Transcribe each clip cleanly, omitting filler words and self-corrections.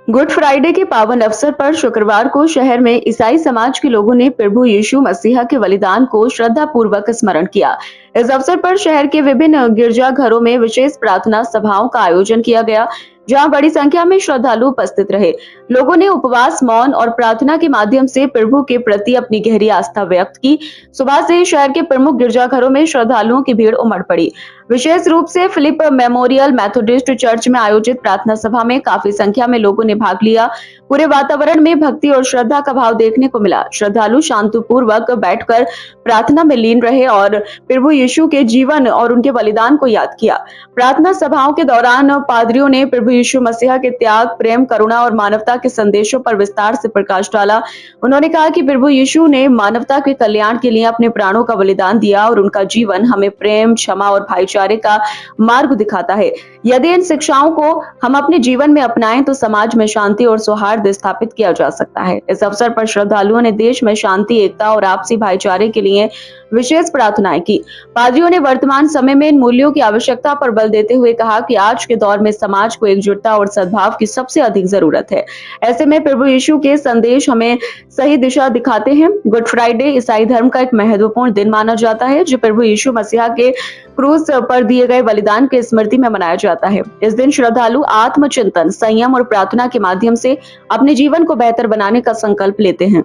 Good Friday के पावन अवसर पर शुक्रवार को शहर में ईसाई समाज के लोगों ने प्रभु यीशु मसीहा के बलिदान को श्रद्धा पूर्वक स्मरण किया। इस अवसर पर शहर के विभिन्न गिरजाघरों में विशेष प्रार्थना सभाओं का आयोजन किया गया, जहां बड़ी संख्या में श्रद्धालु उपस्थित रहे। लोगों ने उपवास, मौन और प्रार्थना के माध्यम से प्रभु के प्रति अपनी गहरी आस्था व्यक्त की। सुबह से शहर के प्रमुख गिरजाघरों में श्रद्धालुओं की भीड़ उमड़ पड़ी। विशेष रूप से फिलिप मेमोरियल मेथोडिस्ट चर्च में आयोजित प्रार्थना सभा में काफी संख्या में लोगों ने भाग लिया। पूरे वातावरण में भक्ति और श्रद्धा का भाव देखने को मिला। श्रद्धालु शांतिपूर्वक बैठकर प्रार्थना में लीन रहे और प्रभु यीशु के जीवन और उनके बलिदान को याद किया। प्रार्थना सभाओं के दौरान पादरियों ने प्रभु यीशु मसीहा के त्याग, प्रेम, करुणा और मानवता के संदेशों पर विस्तार से प्रकाश डाला। उन्होंने कहा कि प्रभु यीशु ने मानवता के कल्याण के लिए अपने प्राणों का बलिदान दिया और उनका जीवन हमें प्रेम, क्षमा और भाईचारे का मार्ग दिखाता है। यदि इन शिक्षाओं को हम अपने जीवन में अपनाएं तो समाज में शांति और सौहार्द स्थापित किया जा सकता है। इस अवसर पर श्रद्धालुओं ने देश में शांति, एकता और आपसी भाईचारे के लिए विशेष प्रार्थनाएं की। पादरियों ने वर्तमान समय में इन मूल्यों की आवश्यकता पर बल देते हुए कहा कि आज के दौर में समाज को एकजुटता और सद्भाव की सबसे अधिक जरूरत है। ऐसे में प्रभु यीशु के संदेश हमें सही दिशा दिखाते हैं। गुड फ्राइडे ईसाई धर्म का एक महत्वपूर्ण दिन माना जाता है, जो प्रभु यीशु मसीहा के क्रूस पर दिए गए बलिदान की स्मृति में मनाया जाता है। इस दिन श्रद्धालु आत्मचिंतन, संयम और प्रार्थना के माध्यम से अपने जीवन को बेहतर बनाने का संकल्प लेते हैं।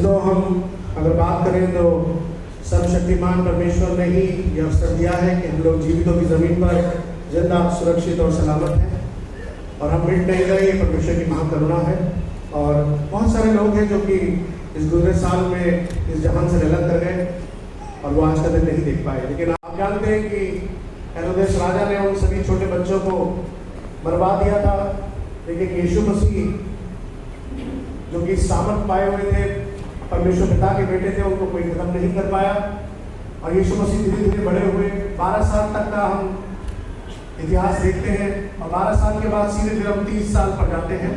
तो हम अगर बात करें तो सर्वशक्तिमान परमेश्वर ने ही यह अवसर दिया है कि हम लोग जीवितों की जमीन पर जिंदा, सुरक्षित और सलामत हैं और हम मिट नहीं गए। परमेश्वर की महाकरुणा है और बहुत सारे लोग हैं जो कि इस गुजरे साल में इस जहान से अलग कर गए और वो आज का दिन नहीं देख पाए। लेकिन आप जानते हैं कि हेरोदेस राजा ने उन सभी छोटे बच्चों को मरवा दिया था, लेकिन यीशु मसीह जो कि सामर्थ पाए हुए थे, परमेश्वर पिता के बेटे थे, उनको कोई खत्म नहीं कर पाया और यीशु मसीह धीरे धीरे बड़े हुए। 12 साल तक का हम इतिहास देखते हैं और 12 साल के बाद सीधे फिर हम 30 साल पर जाते हैं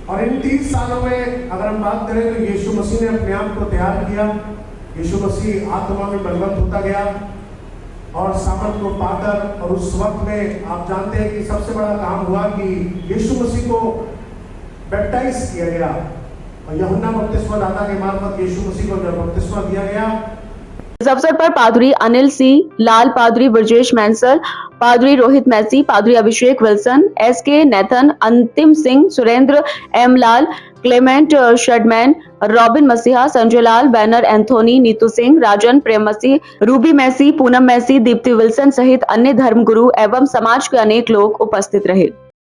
और इन 30 सालों में अगर हम बात करें तो यीशु मसीह ने अपने आप को तैयार किया। यीशु मसीह आत्मा में बलवंत होता गया और सामर्थ को पाकर, और उस वक्त में आप जानते हैं कि सबसे बड़ा काम हुआ कि यीशु मसीह को बैप्टाइज किया गया और यूहन्ना बपतिस्मा दाता के मार्फत यीशु मसीह को जब बपतिस्मा दिया गया इस अवसर पर पादरी अनिल सी, लाल पादरी ब्रजेश मैंसल, पादरी रोहित मैसी, पादरी अभिषेक विल्सन, एसके नेथन, अंतिम सिंह, सुरेंद्र एम लाल, क्लेमेंट शेडमैन, रॉबिन मसीहा, संजय लाल, बैनर एंथोनी, नीतू सिंह, राजन प्रेम मसी, रूबी मैसी, पूनम मैसी, दीप्ति विल्सन सहित अन्य धर्मगुरु एवं समाज के अनेक लोग उपस्थित रहे।